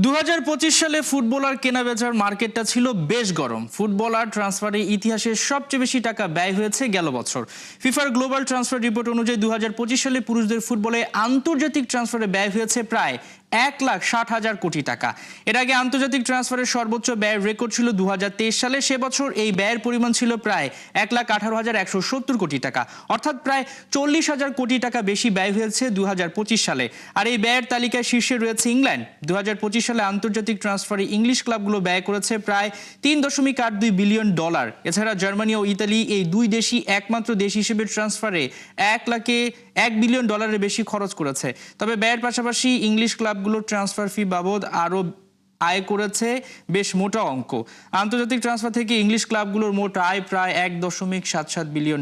2025 সালে ফুটবলার কেনাবেচার মার্কেটটা ছিল বেশ গরম। ফুটবলার ট্রান্সফারে ইতিহাসে সবচেয়ে বেশি টাকা ব্যয় হয়েছে গেল বছর। ফিফার গ্লোবাল ট্রান্সফার রিপোর্ট অনুযায়ী 2025 সালে পুরুষদের ফুটবলে আন্তর্জাতিক ট্রান্সফারে ব্যয় হয়েছে প্রায় 1,60,000 কোটি টাকা। এর আগে আন্তর্জাতিক ট্রান্সফারের সর্বোচ্চ ব্যয়ের রেকর্ড ছিল 2023 সালে। সে বছর এই ব্যয়ের পরিমাণ ছিল প্রায় 1,18,170 কোটি টাকা, অর্থাৎ প্রায় 40,000 কোটি টাকা বেশি ব্যয় হয়েছে 2025 সালে। আর এই ব্যয়ের তালিকায় শীর্ষে রয়েছে ইংল্যান্ড। 2025 সালে আন্তর্জাতিক ট্রান্সফারে ইংলিশ ক্লাবগুলো ব্যয় করেছে প্রায় $3.82 বিলিয়ন। এছাড়া জার্মানি ও ইতালি এই দুই দেশই একমাত্র দেশ হিসেবে ট্রান্সফারে $1 বিলিয়ন বেশি খরচ করেছে। তবে ব্যয়ের পাশাপাশি ইংলিশ ক্লাবগুলো ট্রান্সফার ফি বাবদ আরও আয় করেছে বেশ মোটা অঙ্ক। আন্তর্জাতিক ট্রান্সফার থেকে ইংলিশ ক্লাবগুলোর মোট আয় প্রায় $1.77 বিলিয়ন।